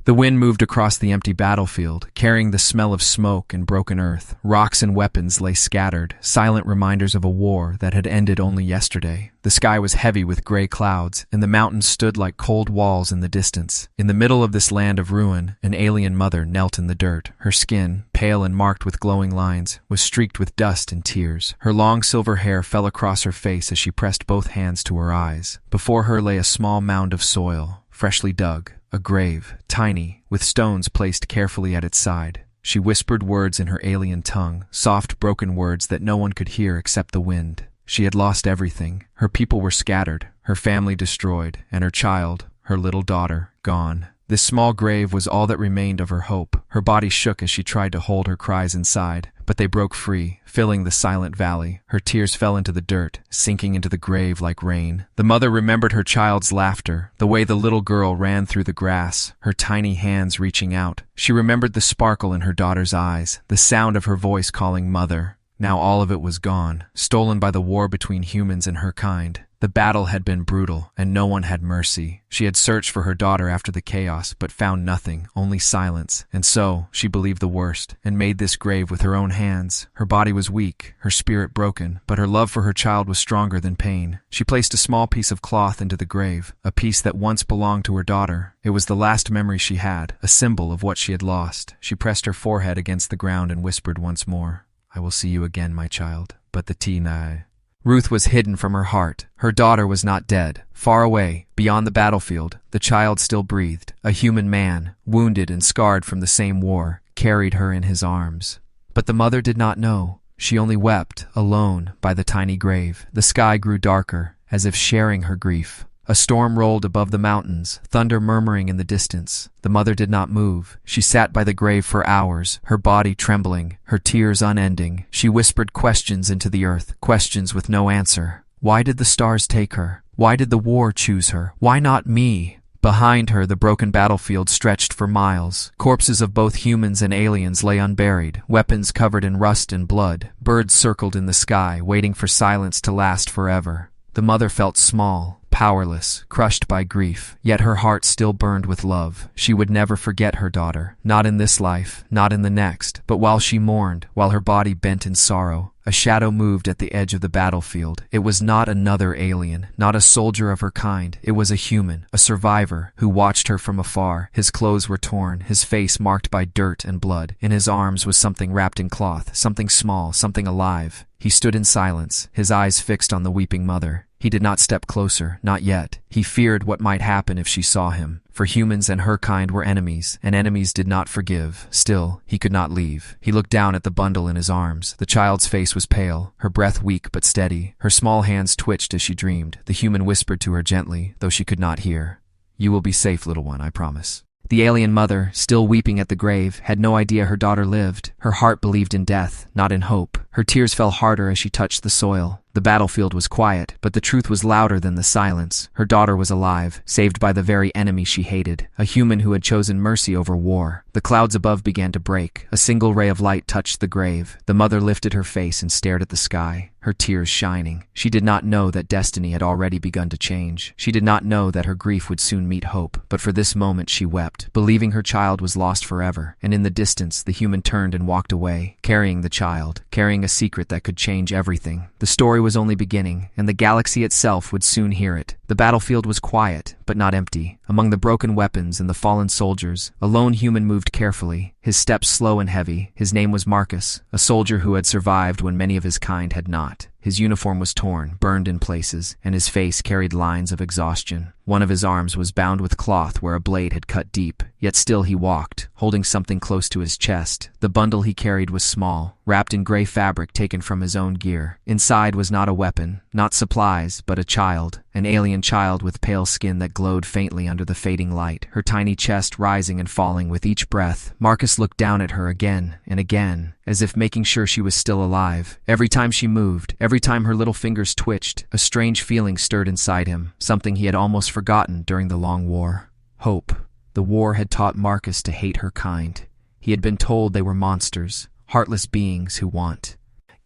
The wind moved across the empty battlefield, carrying the smell of smoke and broken earth. Rocks and weapons lay scattered, silent reminders of a war that had ended only yesterday. The sky was heavy with gray clouds, and the mountains stood like cold walls in the distance. In the middle of this land of ruin, an alien mother knelt in the dirt. Her skin, pale and marked with glowing lines, was streaked with dust and tears. Her long silver hair fell across her face as she pressed both hands to her eyes. Before her lay a small mound of soil, freshly dug. A grave, tiny, with stones placed carefully at its side. She whispered words in her alien tongue, soft, broken words that no one could hear except the wind. She had lost everything. Her people were scattered, her family destroyed, and her child, her little daughter, gone. This small grave was all that remained of her hope. Her body shook as she tried to hold her cries inside, but they broke free, filling the silent valley. Her tears fell into the dirt, sinking into the grave like rain. The mother remembered her child's laughter, the way the little girl ran through the grass, her tiny hands reaching out. She remembered the sparkle in her daughter's eyes, the sound of her voice calling mother. Now all of it was gone, stolen by the war between humans and her kind. The battle had been brutal, and no one had mercy. She had searched for her daughter after the chaos, but found nothing, only silence. And so, she believed the worst, and made this grave with her own hands. Her body was weak, her spirit broken, but her love for her child was stronger than pain. She placed a small piece of cloth into the grave, a piece that once belonged to her daughter. It was the last memory she had, a symbol of what she had lost. She pressed her forehead against the ground and whispered once more, "I will see you again, my child." But the Tina. Ruth was hidden from her heart. Her daughter was not dead. Far away, beyond the battlefield, the child still breathed. A human man, wounded and scarred from the same war, carried her in his arms. But the mother did not know. She only wept, alone, by the tiny grave. The sky grew darker, as if sharing her grief. A storm rolled above the mountains, thunder murmuring in the distance. The mother did not move. She sat by the grave for hours, her body trembling, her tears unending. She whispered questions into the earth, questions with no answer. Why did the stars take her? Why did the war choose her? Why not me? Behind her, the broken battlefield stretched for miles. Corpses of both humans and aliens lay unburied, weapons covered in rust and blood. Birds circled in the sky, waiting for silence to last forever. The mother felt small, powerless, crushed by grief, yet her heart still burned with love. She would never forget her daughter, not in this life, not in the next. But while she mourned, while her body bent in sorrow, a shadow moved at the edge of the battlefield. It was not another alien, not a soldier of her kind. It was a human, a survivor, who watched her from afar. His clothes were torn, his face marked by dirt and blood. In his arms was something wrapped in cloth, something small, something alive. He stood in silence, his eyes fixed on the weeping mother. He did not step closer, not yet. He feared what might happen if she saw him. For humans and her kind were enemies, and enemies did not forgive. Still, he could not leave. He looked down at the bundle in his arms. The child's face was pale, her breath weak but steady. Her small hands twitched as she dreamed. The human whispered to her gently, though she could not hear, "You will be safe, little one, I promise." The alien mother, still weeping at the grave, had no idea her daughter lived. Her heart believed in death, not in hope. Her tears fell harder as she touched the soil. The battlefield was quiet, but the truth was louder than the silence. Her daughter was alive, saved by the very enemy she hated, a human who had chosen mercy over war. The clouds above began to break. A single ray of light touched the grave. The mother lifted her face and stared at the sky, her tears shining. She did not know that destiny had already begun to change. She did not know that her grief would soon meet hope. But for this moment she wept, believing her child was lost forever. And in the distance, the human turned and walked away, carrying the child, carrying a secret that could change everything. The story was only beginning, and the galaxy itself would soon hear it. The battlefield was quiet, but not empty. Among the broken weapons and the fallen soldiers, a lone human moved carefully, his steps slow and heavy. His name was Marcus, a soldier who had survived when many of his kind had not. His uniform was torn, burned in places, and his face carried lines of exhaustion. One of his arms was bound with cloth where a blade had cut deep, yet still he walked, holding something close to his chest. The bundle he carried was small, wrapped in gray fabric taken from his own gear. Inside was not a weapon, not supplies, but a child, an alien child with pale skin that glowed faintly under the fading light, her tiny chest rising and falling with each breath. Marcus looked down at her again and again, as if making sure she was still alive. Every time she moved, every time her little fingers twitched, a strange feeling stirred inside him, something he had almost forgotten during the long war. Hope. The war had taught Marcus to hate her kind. He had been told they were monsters, heartless beings who want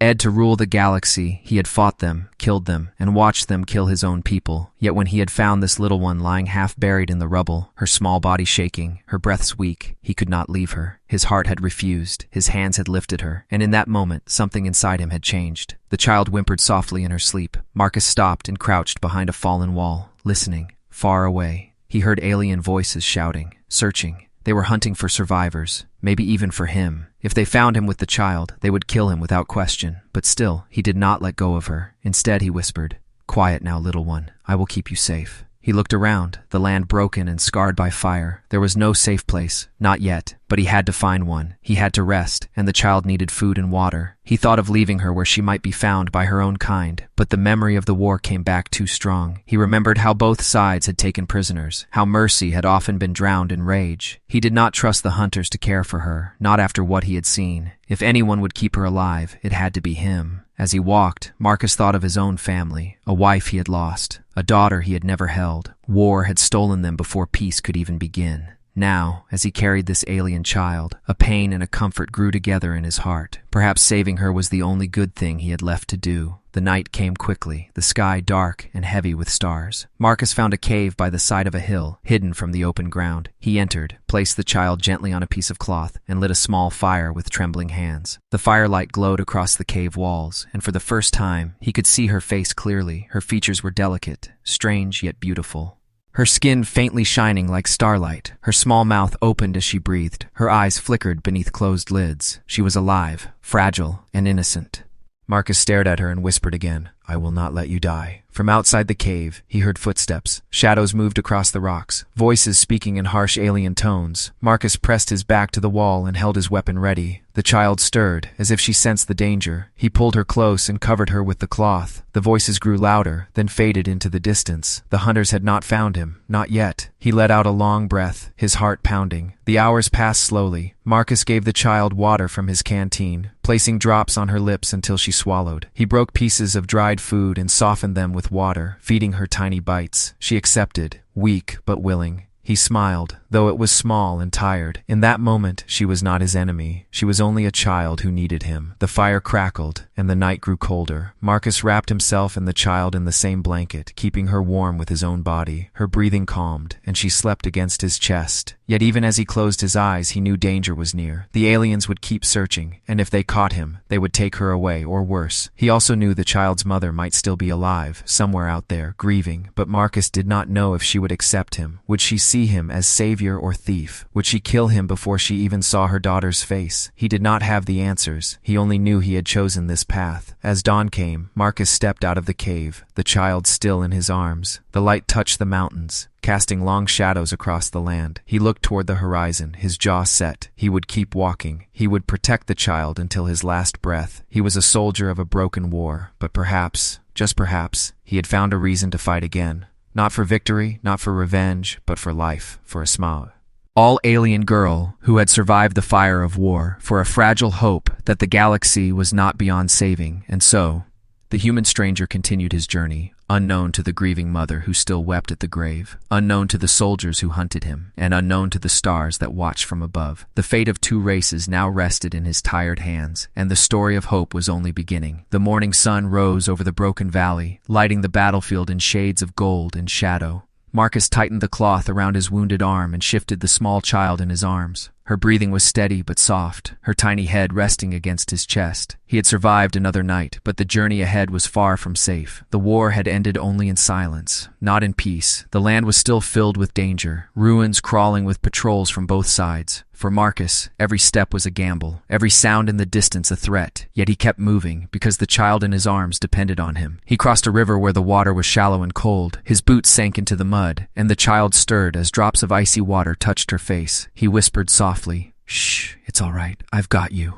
Ed to rule the galaxy, he had fought them, killed them, and watched them kill his own people. Yet when he had found this little one lying half buried in the rubble, her small body shaking, her breaths weak, he could not leave her. His heart had refused, his hands had lifted her, and in that moment, something inside him had changed. The child whimpered softly in her sleep. Marcus stopped and crouched behind a fallen wall, listening. Far away, he heard alien voices shouting, searching. They were hunting for survivors, maybe even for him. If they found him with the child, they would kill him without question. But still, he did not let go of her. Instead, he whispered, "Quiet now, little one. I will keep you safe." He looked around, the land broken and scarred by fire. There was no safe place, not yet, but he had to find one. He had to rest, and the child needed food and water. He thought of leaving her where she might be found by her own kind, but the memory of the war came back too strong. He remembered how both sides had taken prisoners, how Mercy had often been drowned in rage. He did not trust the hunters to care for her, not after what he had seen. If anyone would keep her alive, it had to be him. As he walked, Marcus thought of his own family, a wife he had lost, a daughter he had never held. War had stolen them before peace could even begin. Now, as he carried this alien child, a pain and a comfort grew together in his heart. Perhaps saving her was the only good thing he had left to do. The night came quickly, the sky dark and heavy with stars. Marcus found a cave by the side of a hill, hidden from the open ground. He entered, placed the child gently on a piece of cloth, and lit a small fire with trembling hands. The firelight glowed across the cave walls, and for the first time, he could see her face clearly. Her features were delicate, strange yet beautiful. Her skin faintly shining like starlight. Her small mouth opened as she breathed. Her eyes flickered beneath closed lids. She was alive, fragile, and innocent. Marcus stared at her and whispered again, "I will not let you die." From outside the cave, he heard footsteps. Shadows moved across the rocks, voices speaking in harsh alien tones. Marcus pressed his back to the wall and held his weapon ready. The child stirred, as if she sensed the danger. He pulled her close and covered her with the cloth. The voices grew louder, then faded into the distance. The hunters had not found him, not yet. He let out a long breath, his heart pounding. The hours passed slowly. Marcus gave the child water from his canteen, placing drops on her lips until she swallowed. He broke pieces of dried food and softened them with water, feeding her tiny bites. She accepted, weak but willing. He smiled, though it was small and tired. In that moment, she was not his enemy. She was only a child who needed him. The fire crackled, and the night grew colder. Marcus wrapped himself and the child in the same blanket, keeping her warm with his own body. Her breathing calmed, and she slept against his chest. Yet even as he closed his eyes, he knew danger was near. The aliens would keep searching, and if they caught him, they would take her away, or worse. He also knew the child's mother might still be alive, somewhere out there, grieving. But Marcus did not know if she would accept him. Would she see him as savior or thief? Would she kill him before she even saw her daughter's face? He did not have the answers. He only knew he had chosen this path. As dawn came, Marcus stepped out of the cave, the child still in his arms. The light touched the mountains, casting long shadows across the land. He looked toward the horizon, his jaw set. He would keep walking. He would protect the child until his last breath. He was a soldier of a broken war, but perhaps, just perhaps, he had found a reason to fight again. Not for victory, not for revenge, but for life, for a smile. All-alien girl who had survived the fire of war, for a fragile hope that the galaxy was not beyond saving, and so, the human stranger continued his journey, unknown to the grieving mother who still wept at the grave, unknown to the soldiers who hunted him, and unknown to the stars that watched from above. The fate of two races now rested in his tired hands, and the story of hope was only beginning. The morning sun rose over the broken valley, lighting the battlefield in shades of gold and shadow. Marcus tightened the cloth around his wounded arm and shifted the small child in his arms. Her breathing was steady but soft, her tiny head resting against his chest. He had survived another night, but the journey ahead was far from safe. The war had ended only in silence, not in peace. The land was still filled with danger, ruins crawling with patrols from both sides. For Marcus, every step was a gamble, every sound in the distance a threat, yet he kept moving because the child in his arms depended on him. He crossed a river where the water was shallow and cold. His boots sank into the mud, and the child stirred as drops of icy water touched her face. He whispered softly, "Shh, it's all right, I've got you."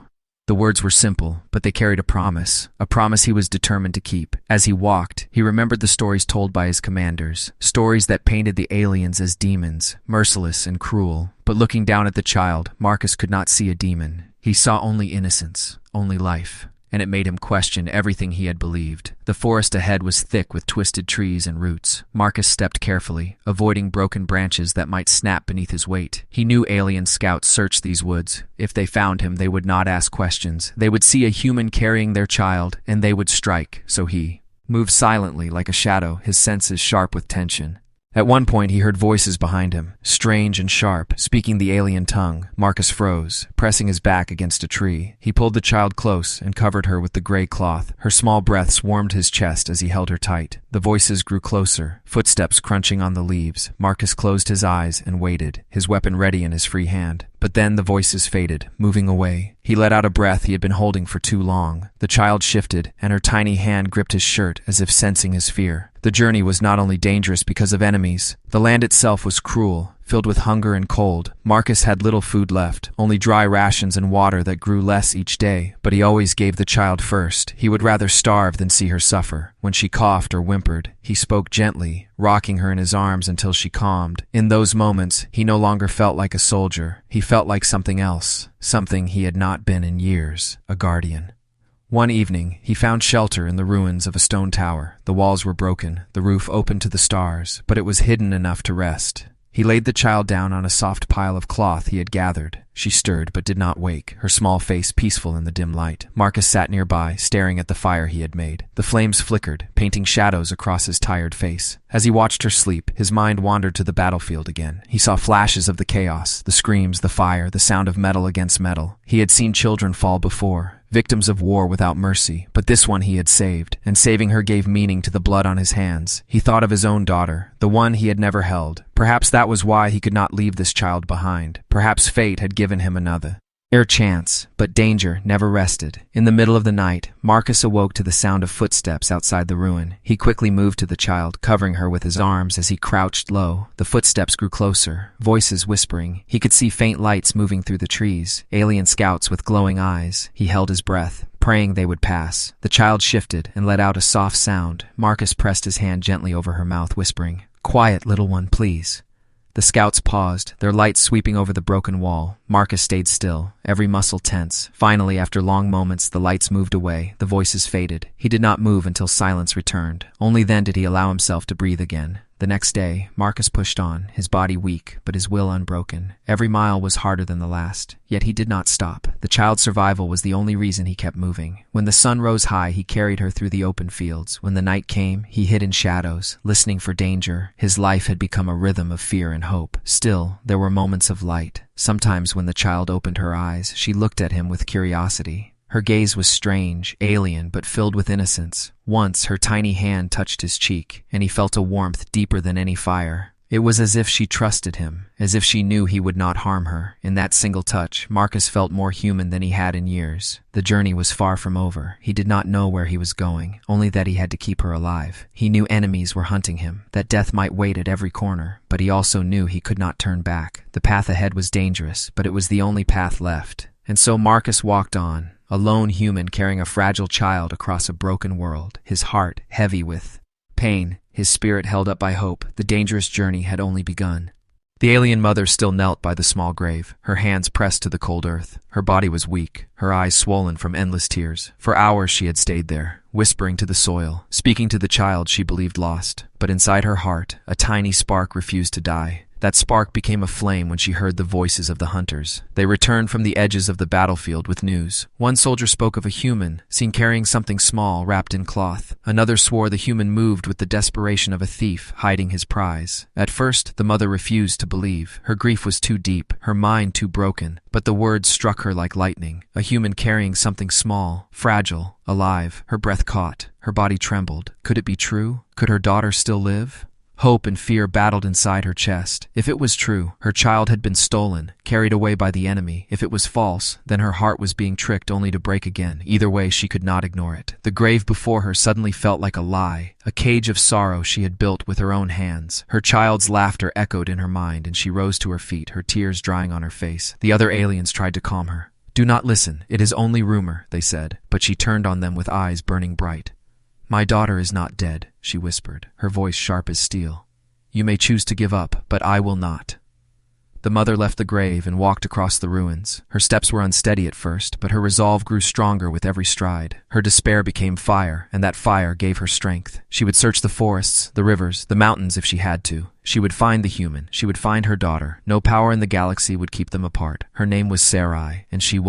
The words were simple, but they carried a promise he was determined to keep. As he walked, he remembered the stories told by his commanders, stories that painted the aliens as demons, merciless and cruel. But looking down at the child, Marcus could not see a demon. He saw only innocence, only life. and it made him question everything he had believed. The forest ahead was thick with twisted trees and roots. Marcus stepped carefully, avoiding broken branches that might snap beneath his weight. He knew alien scouts searched these woods. If they found him, they would not ask questions. They would see a human carrying their child, and they would strike. So he moved silently like a shadow, his senses sharp with tension. At one point, he heard voices behind him, strange and sharp, speaking the alien tongue. Marcus froze, pressing his back against a tree. He pulled the child close and covered her with the gray cloth. Her small breaths warmed his chest as he held her tight. The voices grew closer, footsteps crunching on the leaves. Marcus closed his eyes and waited, his weapon ready in his free hand. But then the voices faded, moving away. He let out a breath he had been holding for too long. The child shifted, and her tiny hand gripped his shirt as if sensing his fear. The journey was not only dangerous because of enemies. The land itself was cruel, filled with hunger and cold. Marcus had little food left, only dry rations and water that grew less each day. But he always gave the child first. He would rather starve than see her suffer. When she coughed or whimpered, he spoke gently, rocking her in his arms until she calmed. In those moments, he no longer felt like a soldier. He felt like something else, something he had not been in years, a guardian. One evening, he found shelter in the ruins of a stone tower. The walls were broken, the roof open to the stars, but it was hidden enough to rest. He laid the child down on a soft pile of cloth he had gathered. She stirred but did not wake, her small face peaceful in the dim light. Marcus sat nearby, staring at the fire he had made. The flames flickered, painting shadows across his tired face. As he watched her sleep, his mind wandered to the battlefield again. He saw flashes of the chaos, the screams, the fire, the sound of metal against metal. He had seen children fall before, victims of war without mercy, but this one he had saved, and saving her gave meaning to the blood on his hands. He thought of his own daughter, the one he had never held. Perhaps that was why he could not leave this child behind. Perhaps fate had given him another chance, but danger never rested. In the middle of the night, Marcus awoke to the sound of footsteps outside the ruin. He quickly moved to the child, covering her with his arms as he crouched low. The footsteps grew closer, voices whispering. He could see faint lights moving through the trees, alien scouts with glowing eyes. He held his breath, praying they would pass. The child shifted and let out a soft sound. Marcus pressed his hand gently over her mouth, whispering, "Quiet, little one, please." The scouts paused, their lights sweeping over the broken wall. Marcus stayed still, every muscle tense. Finally, after long moments, the lights moved away, the voices faded. He did not move until silence returned. Only then did he allow himself to breathe again. The next day, Marcus pushed on, his body weak, but his will unbroken. Every mile was harder than the last, yet he did not stop. The child's survival was the only reason he kept moving. When the sun rose high, he carried her through the open fields. When the night came, he hid in shadows, listening for danger. His life had become a rhythm of fear and hope. Still, there were moments of light. Sometimes when the child opened her eyes, she looked at him with curiosity. Her gaze was strange, alien, but filled with innocence. Once, her tiny hand touched his cheek, and he felt a warmth deeper than any fire. It was as if she trusted him, as if she knew he would not harm her. In that single touch, Marcus felt more human than he had in years. The journey was far from over. He did not know where he was going, only that he had to keep her alive. He knew enemies were hunting him, that death might wait at every corner, but he also knew he could not turn back. The path ahead was dangerous, but it was the only path left. And so Marcus walked on, a lone human carrying a fragile child across a broken world, his heart heavy with pain, his spirit held up by hope. The dangerous journey had only begun. The alien mother still knelt by the small grave, her hands pressed to the cold earth. Her body was weak, her eyes swollen from endless tears. For hours she had stayed there, whispering to the soil, speaking to the child she believed lost. But inside her heart, a tiny spark refused to die. That spark became a flame when she heard the voices of the hunters. They returned from the edges of the battlefield with news. One soldier spoke of a human, seen carrying something small wrapped in cloth. Another swore the human moved with the desperation of a thief hiding his prize. At first, the mother refused to believe. Her grief was too deep, her mind too broken. But the words struck her like lightning. A human carrying something small, fragile, alive. Her breath caught. Her body trembled. Could it be true? Could her daughter still live? Hope and fear battled inside her chest. If it was true, her child had been stolen, carried away by the enemy. If it was false, then her heart was being tricked only to break again. Either way, she could not ignore it. The grave before her suddenly felt like a lie, a cage of sorrow she had built with her own hands. Her child's laughter echoed in her mind, and she rose to her feet, her tears drying on her face. The other aliens tried to calm her. "Do not listen. It is only rumor," they said, but she turned on them with eyes burning bright. "My daughter is not dead," she whispered, her voice sharp as steel. "You may choose to give up, but I will not." The mother left the grave and walked across the ruins. Her steps were unsteady at first, but her resolve grew stronger with every stride. Her despair became fire, and that fire gave her strength. She would search the forests, the rivers, the mountains if she had to. She would find the human. She would find her daughter. No power in the galaxy would keep them apart. Her name was Sarai, and she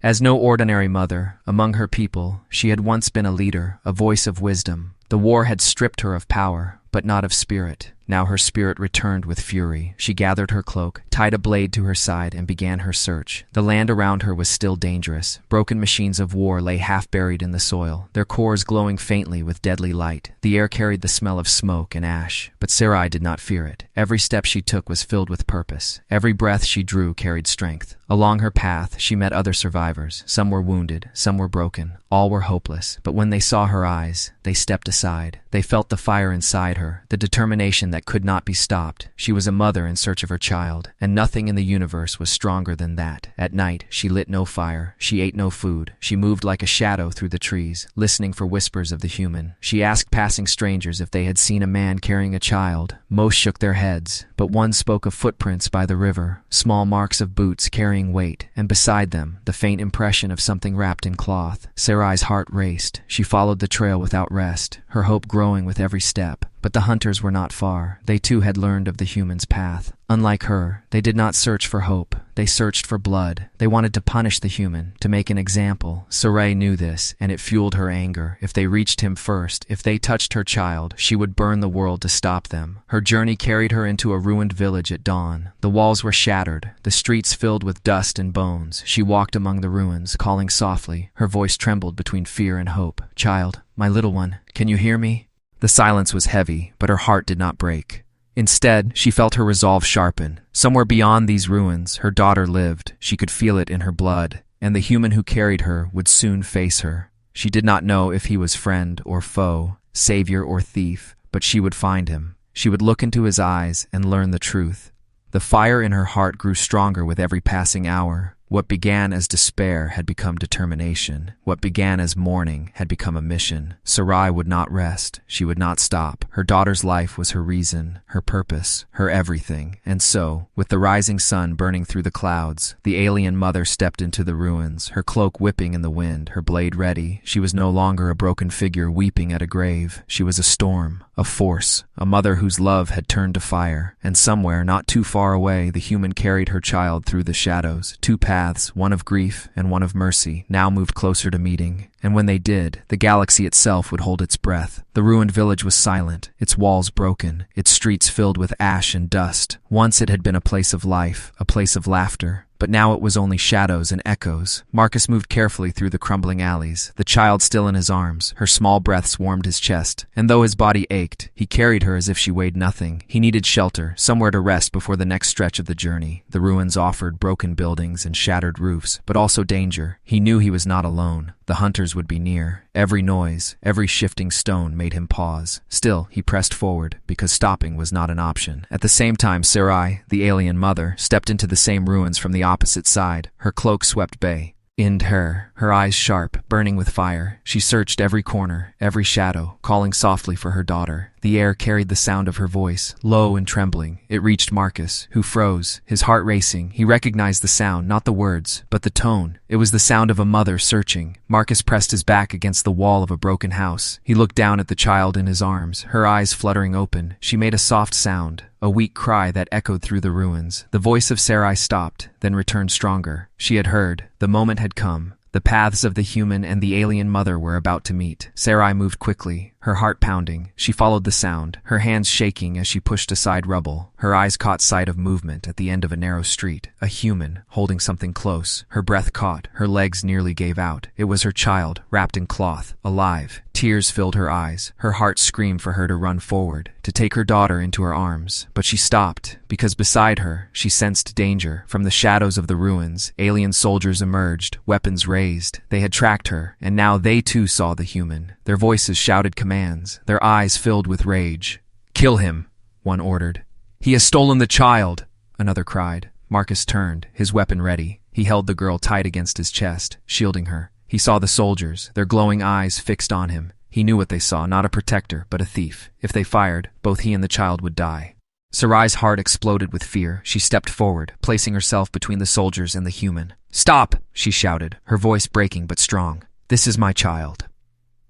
as no ordinary mother, among her people, she had once been a leader, a voice of wisdom. The war had stripped her of power, but not of spirit. Now her spirit returned with fury. She gathered her cloak, tied a blade to her side, and began her search. The land around her was still dangerous. Broken machines of war lay half buried in the soil, their cores glowing faintly with deadly light. The air carried the smell of smoke and ash, but Sarai did not fear it. Every step she took was filled with purpose. Every breath she drew carried strength. Along her path, she met other survivors. Some were wounded, some were broken. All were hopeless, but when they saw her eyes, they stepped aside. They felt the fire inside her, the determination that could not be stopped. She was a mother in search of her child, and nothing in the universe was stronger than that. At night, she lit no fire. She ate no food. She moved like a shadow through the trees, listening for whispers of the human. She asked passing strangers if they had seen a man carrying a child. Most shook their heads, but one spoke of footprints by the river, small marks of boots carrying weight, and beside them, the faint impression of something wrapped in cloth. Sarai's heart raced. She followed the trail without rest, her hope growing with every step. But the hunters were not far. They too had learned of the human's path. Unlike her, they did not search for hope. They searched for blood. They wanted to punish the human, to make an example. Sarai knew this, and it fueled her anger. If they reached him first, if they touched her child, she would burn the world to stop them. Her journey carried her into a ruined village at dawn. The walls were shattered, the streets filled with dust and bones. She walked among the ruins, calling softly. Her voice trembled between fear and hope. "Child, my little one, can you hear me?" The silence was heavy, but her heart did not break. Instead, she felt her resolve sharpen. Somewhere beyond these ruins, her daughter lived. She could feel it in her blood, and the human who carried her would soon face her. She did not know if he was friend or foe, savior or thief, but she would find him. She would look into his eyes and learn the truth. The fire in her heart grew stronger with every passing hour. What began as despair had become determination. What began as mourning had become a mission. Sarai would not rest. She would not stop. Her daughter's life was her reason, her purpose, her everything. And so, with the rising sun burning through the clouds, the alien mother stepped into the ruins, her cloak whipping in the wind, her blade ready. She was no longer a broken figure weeping at a grave. She was a storm, a force, a mother whose love had turned to fire. And somewhere, not too far away, the human carried her child through the shadows. Two paths, one of grief and one of mercy, now moved closer to meeting. And when they did, the galaxy itself would hold its breath. The ruined village was silent, its walls broken, its streets filled with ash and dust. Once it had been a place of life, a place of laughter. But now it was only shadows and echoes. Marcus moved carefully through the crumbling alleys, the child still in his arms. Her small breaths warmed his chest, and though his body ached, he carried her as if she weighed nothing. He needed shelter, somewhere to rest before the next stretch of the journey. The ruins offered broken buildings and shattered roofs, but also danger. He knew he was not alone. The hunters would be near. Every noise, every shifting stone made him pause. Still, he pressed forward, because stopping was not an option. At the same time, Sarai, the alien mother, stepped into the same ruins from the opposite side. Her cloak swept bay. In her eyes sharp, burning with fire. She searched every corner, every shadow, calling softly for her daughter. The air carried the sound of her voice, low and trembling. It reached Marcus, who froze, his heart racing. He recognized the sound, not the words, but the tone. It was the sound of a mother searching. Marcus pressed his back against the wall of a broken house. He looked down at the child in his arms, her eyes fluttering open. She made a soft sound, a weak cry that echoed through the ruins. The voice of Sarai stopped, then returned stronger. She had heard. The moment had come. The paths of the human and the alien mother were about to meet. Sarai moved quickly, her heart pounding. She followed the sound, her hands shaking as she pushed aside rubble. Her eyes caught sight of movement at the end of a narrow street. A human, holding something close. Her breath caught, her legs nearly gave out. It was her child, wrapped in cloth, alive. Tears filled her eyes. Her heart screamed for her to run forward, to take her daughter into her arms. But she stopped, because beside her, she sensed danger. From the shadows of the ruins, alien soldiers emerged, weapons raised. They had tracked her, and now they too saw the human. Their voices shouted commands, their eyes filled with rage. "Kill him," one ordered. "He has stolen the child," another cried. Marcus turned, his weapon ready. He held the girl tight against his chest, shielding her. He saw the soldiers, their glowing eyes fixed on him. He knew what they saw, not a protector, but a thief. If they fired, both he and the child would die. Sarai's heart exploded with fear. She stepped forward, placing herself between the soldiers and the human. "Stop!" she shouted, her voice breaking but strong. "This is my child."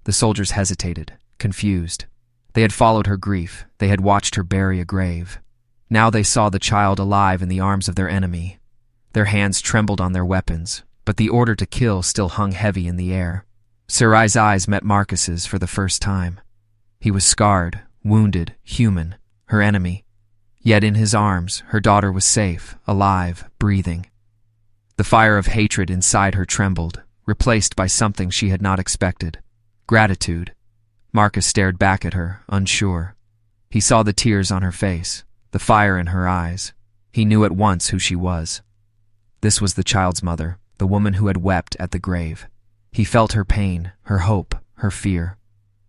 The soldiers hesitated, confused. They had followed her grief. They had watched her bury a grave. Now they saw the child alive in the arms of their enemy. Their hands trembled on their weapons, but the order to kill still hung heavy in the air. Sarai's eyes met Marcus's for the first time. He was scarred, wounded, human, her enemy. Yet in his arms, her daughter was safe, alive, breathing. The fire of hatred inside her trembled, replaced by something she had not expected. Gratitude. Marcus stared back at her, unsure. He saw the tears on her face, the fire in her eyes. He knew at once who she was. This was the child's mother, the woman who had wept at the grave. He felt her pain, her hope, her fear.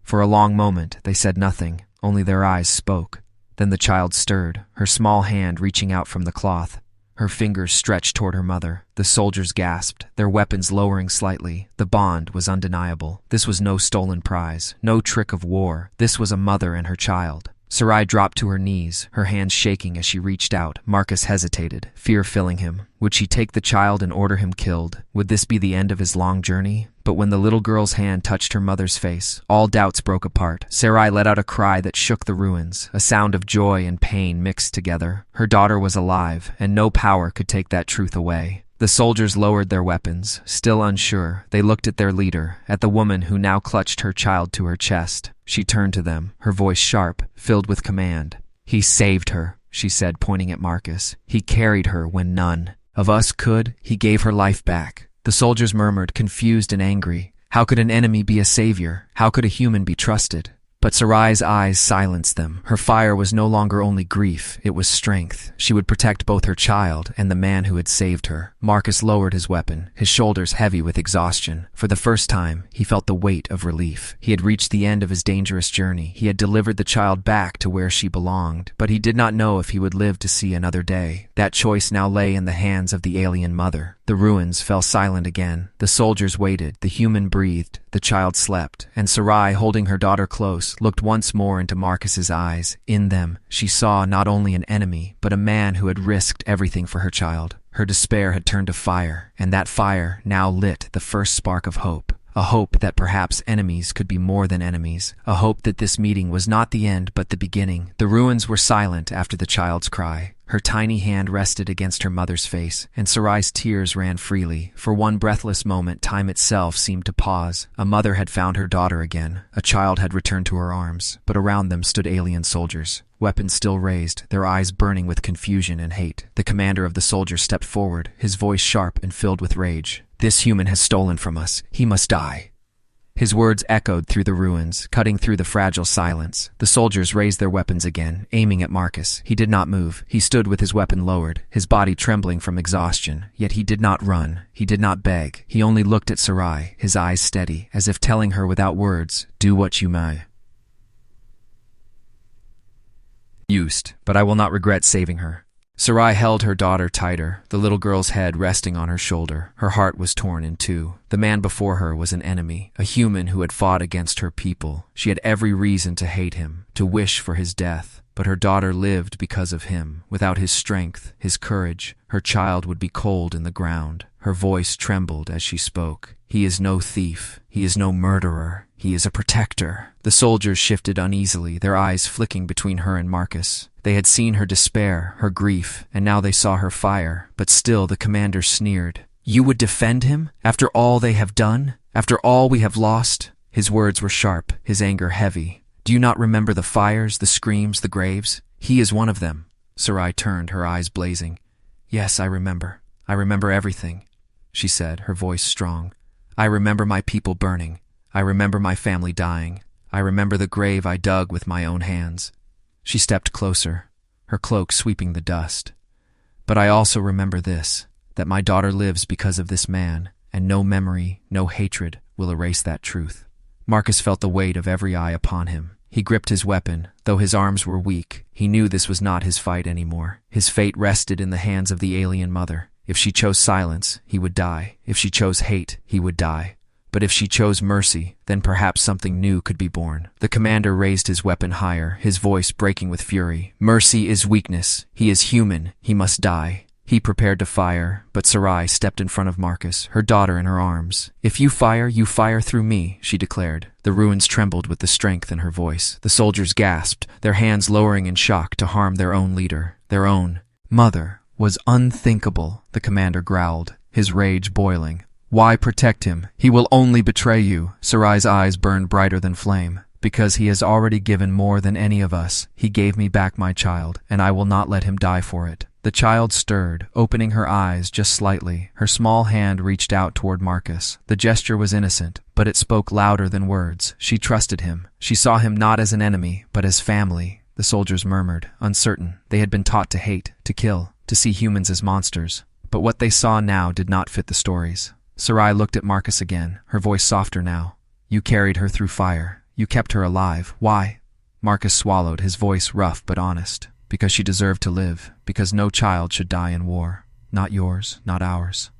For a long moment they said nothing, only their eyes spoke. Then the child stirred, her small hand reaching out from the cloth. Her fingers stretched toward her mother. The soldiers gasped, their weapons lowering slightly. The bond was undeniable. This was no stolen prize, no trick of war. This was a mother and her child. Sarai dropped to her knees, her hands shaking as she reached out. Marcus hesitated, fear filling him. Would she take the child and order him killed? Would this be the end of his long journey? But when the little girl's hand touched her mother's face, all doubts broke apart. Sarai let out a cry that shook the ruins, a sound of joy and pain mixed together. Her daughter was alive, and no power could take that truth away. The soldiers lowered their weapons, still unsure. They looked at their leader, at the woman who now clutched her child to her chest. She turned to them, her voice sharp, filled with command. "He saved her," she said, pointing at Marcus. "He carried her when none of us could. He gave her life back." The soldiers murmured, confused and angry. How could an enemy be a savior? How could a human be trusted? But Sarai's eyes silenced them. Her fire was no longer only grief, it was strength. She would protect both her child and the man who had saved her. Marcus lowered his weapon, his shoulders heavy with exhaustion. For the first time, he felt the weight of relief. He had reached the end of his dangerous journey. He had delivered the child back to where she belonged. But he did not know if he would live to see another day. That choice now lay in the hands of the alien mother. The ruins fell silent again. The soldiers waited. The human breathed. The child slept. And Sarai, holding her daughter close, looked once more into Marcus's eyes. In them, she saw not only an enemy, but a man who had risked everything for her child. Her despair had turned to fire, and that fire now lit the first spark of hope. A hope that perhaps enemies could be more than enemies. A hope that this meeting was not the end but the beginning. The ruins were silent after the child's cry. Her tiny hand rested against her mother's face, and Sarai's tears ran freely. For one breathless moment, time itself seemed to pause. A mother had found her daughter again. A child had returned to her arms. But around them stood alien soldiers, weapons still raised, their eyes burning with confusion and hate. The commander of the soldiers stepped forward, his voice sharp and filled with rage. "This human has stolen from us. He must die." His words echoed through the ruins, cutting through the fragile silence. The soldiers raised their weapons again, aiming at Marcus. He did not move. He stood with his weapon lowered, his body trembling from exhaustion. Yet he did not run. He did not beg. He only looked at Sarai, his eyes steady, as if telling her without words, "Do what you may. But I will not regret saving her." Sarai held her daughter tighter, the little girl's head resting on her shoulder. Her heart was torn in two. The man before her was an enemy, a human who had fought against her people. She had every reason to hate him, to wish for his death. But her daughter lived because of him. Without his strength, his courage, her child would be cold in the ground. Her voice trembled as she spoke. "He is no thief. He is no murderer. He is a protector." The soldiers shifted uneasily, their eyes flicking between her and Marcus. They had seen her despair, her grief, and now they saw her fire. But still the commander sneered. "You would defend him? After all they have done? After all we have lost?" His words were sharp, his anger heavy. "Do you not remember the fires, the screams, the graves? He is one of them." Sarai turned, her eyes blazing. "Yes, I remember. I remember everything," she said, her voice strong. "I remember my people burning. I remember my family dying. I remember the grave I dug with my own hands." She stepped closer, her cloak sweeping the dust. "But I also remember this, that my daughter lives because of this man, and no memory, no hatred will erase that truth." Marcus felt the weight of every eye upon him. He gripped his weapon. Though his arms were weak, he knew this was not his fight anymore. His fate rested in the hands of the alien mother. If she chose silence, he would die. If she chose hate, he would die. But if she chose mercy, then perhaps something new could be born. The commander raised his weapon higher, his voice breaking with fury. Mercy is weakness. He is human. He must die. He prepared to fire, but Sarai stepped in front of Marcus, her daughter in her arms. If you fire through me, she declared. The ruins trembled with the strength in her voice. The soldiers gasped, their hands lowering in shock to harm their own leader, their own mother. Was unthinkable, the commander growled, his rage boiling. Why protect him? He will only betray you. Sarai's eyes burned brighter than flame. Because he has already given more than any of us. He gave me back my child, and I will not let him die for it. The child stirred, opening her eyes just slightly. Her small hand reached out toward Marcus. The gesture was innocent, but it spoke louder than words. She trusted him. She saw him not as an enemy, but as family. The soldiers murmured, uncertain. They had been taught to hate, to kill, to see humans as monsters. But what they saw now did not fit the stories. Sarai looked at Marcus again, her voice softer now. You carried her through fire. You kept her alive. Why? Marcus swallowed, his voice rough but honest. Because she deserved to live. Because no child should die in war. Not yours, not ours.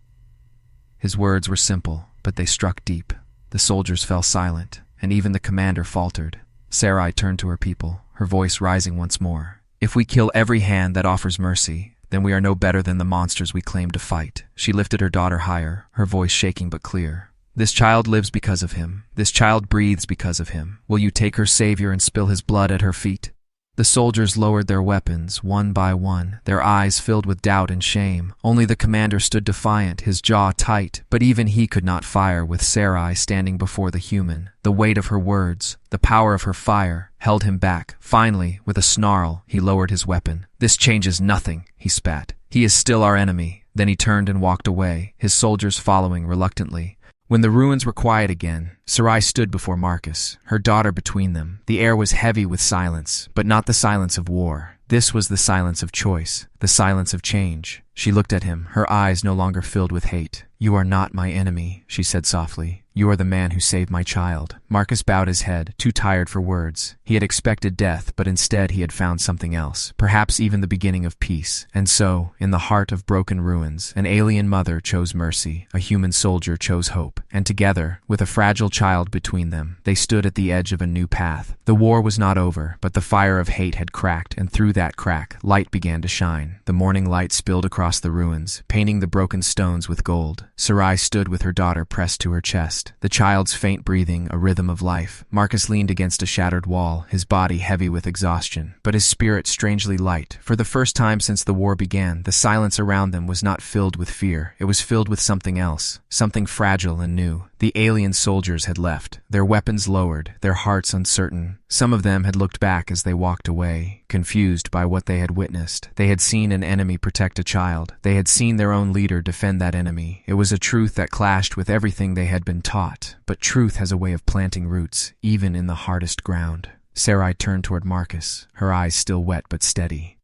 His words were simple, but they struck deep. The soldiers fell silent, and even the commander faltered. Sarai turned to her people, her voice rising once more. If we kill every hand that offers mercy, then we are no better than the monsters we claim to fight. She lifted her daughter higher, her voice shaking but clear. This child lives because of him. This child breathes because of him. Will you take her savior and spill his blood at her feet? The soldiers lowered their weapons, one by one, their eyes filled with doubt and shame. Only the commander stood defiant, his jaw tight, but even he could not fire with Sarai standing before the human. The weight of her words, the power of her fire, held him back. Finally, with a snarl, he lowered his weapon. This changes nothing, he spat. He is still our enemy. Then he turned and walked away, his soldiers following reluctantly. When the ruins were quiet again, Sarai stood before Marcus, her daughter between them. The air was heavy with silence, but not the silence of war. This was the silence of choice, the silence of change. She looked at him, her eyes no longer filled with hate. You are not my enemy, she said softly. You are the man who saved my child. Marcus bowed his head, too tired for words. He had expected death, but instead he had found something else, perhaps even the beginning of peace. And so, in the heart of broken ruins, an alien mother chose mercy, a human soldier chose hope, and together, with a fragile child between them, they stood at the edge of a new path. The war was not over, but the fire of hate had cracked, and through that crack, light began to shine. The morning light spilled across the ruins, painting the broken stones with gold. Sarai stood with her daughter pressed to her chest, the child's faint breathing a rhythm of life. Marcus leaned against a shattered wall, his body heavy with exhaustion, but his spirit strangely light. For the first time since the war began, the silence around them was not filled with fear. It was filled with something else, something fragile and new. The alien soldiers had left, their weapons lowered, their hearts uncertain. Some of them had looked back as they walked away, confused by what they had witnessed. They had seen an enemy protect a child. They had seen their own leader defend that enemy. It was a truth that clashed with everything they had been taught. But truth has a way of planting roots, even in the hardest ground. Sarai turned toward Marcus, her eyes still wet but steady.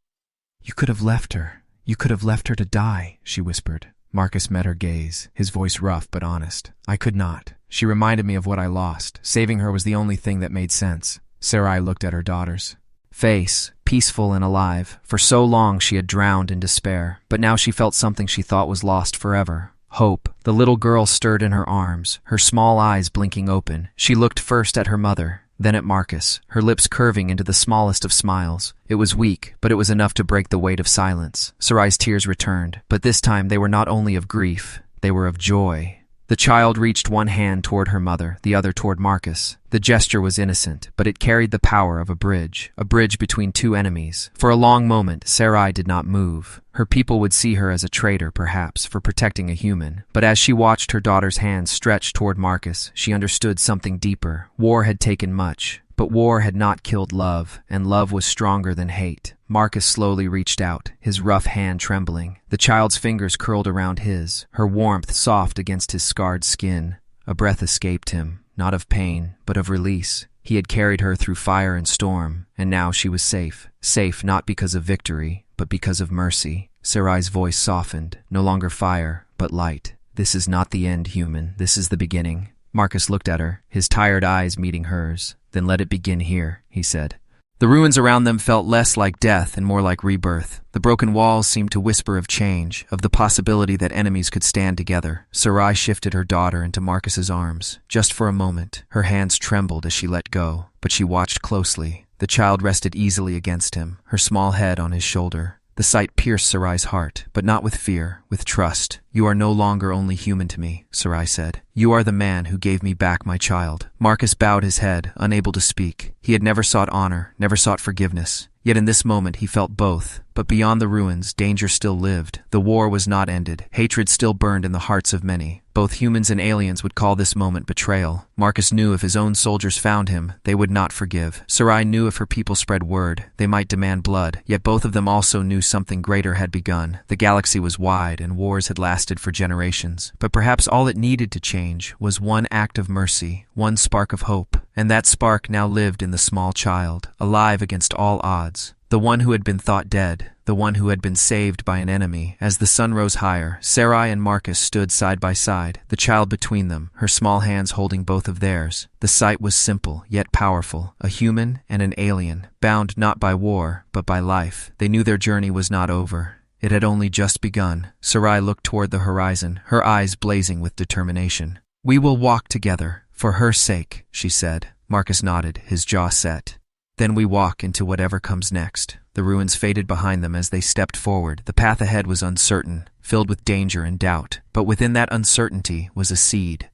You could have left her. You could have left her to die, she whispered. Marcus met her gaze, his voice rough but honest. I could not. She reminded me of what I lost. Saving her was the only thing that made sense. Sarai looked at her daughter's face, peaceful and alive. For so long she had drowned in despair, but now she felt something she thought was lost forever. Hope. The little girl stirred in her arms, her small eyes blinking open. She looked first at her mother, then at Marcus, her lips curving into the smallest of smiles. It was weak, but it was enough to break the weight of silence. Sarai's tears returned, but this time they were not only of grief, they were of joy. The child reached one hand toward her mother, the other toward Marcus. The gesture was innocent, but it carried the power of a bridge between two enemies. For a long moment, Sarai did not move. Her people would see her as a traitor, perhaps, for protecting a human. But as she watched her daughter's hands stretch toward Marcus, she understood something deeper. War had taken much, but war had not killed love, and love was stronger than hate. Marcus slowly reached out, his rough hand trembling. The child's fingers curled around his, her warmth soft against his scarred skin. A breath escaped him, not of pain, but of release. He had carried her through fire and storm, and now she was safe. Safe not because of victory, but because of mercy. Sarai's voice softened, no longer fire, but light. This is not the end, human. This is the beginning. Marcus looked at her, his tired eyes meeting hers. Then let it begin here, he said. The ruins around them felt less like death and more like rebirth. The broken walls seemed to whisper of change, of the possibility that enemies could stand together. Sarai shifted her daughter into Marcus's arms. Just for a moment, her hands trembled as she let go, but she watched closely. The child rested easily against him, her small head on his shoulder. The sight pierced Sarai's heart, but not with fear, with trust. "You are no longer only human to me," Sarai said. "You are the man who gave me back my child." Marcus bowed his head, unable to speak. He had never sought honor, never sought forgiveness. Yet in this moment he felt both. But beyond the ruins, danger still lived. The war was not ended. Hatred still burned in the hearts of many. Both humans and aliens would call this moment betrayal. Marcus knew if his own soldiers found him, they would not forgive. Sarai knew if her people spread word, they might demand blood. Yet both of them also knew something greater had begun. The galaxy was wide, and wars had lasted for generations. But perhaps all it needed to change was one act of mercy, one spark of hope. And that spark now lived in the small child, alive against all odds. The one who had been thought dead, the one who had been saved by an enemy. As the sun rose higher, Sarai and Marcus stood side by side, the child between them, her small hands holding both of theirs. The sight was simple, yet powerful. A human and an alien, bound not by war, but by life. They knew their journey was not over. It had only just begun. Sarai looked toward the horizon, her eyes blazing with determination. "We will walk together, for her sake," she said. Marcus nodded, his jaw set. "Then we walk into whatever comes next." The ruins faded behind them as they stepped forward. The path ahead was uncertain, filled with danger and doubt. But within that uncertainty was a seed.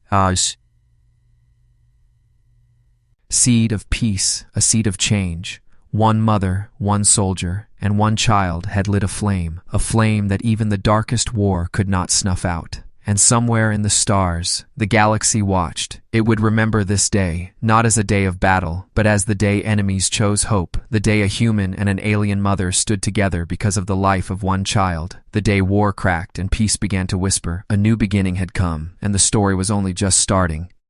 Seed of peace, a seed of change. One mother, one soldier, and one child had lit a flame that even the darkest war could not snuff out. And somewhere in the stars, the galaxy watched. It would remember this day, not as a day of battle, but as the day enemies chose hope, the day a human and an alien mother stood together because of the life of one child, the day war cracked and peace began to whisper. A new beginning had come, and the story was only just starting.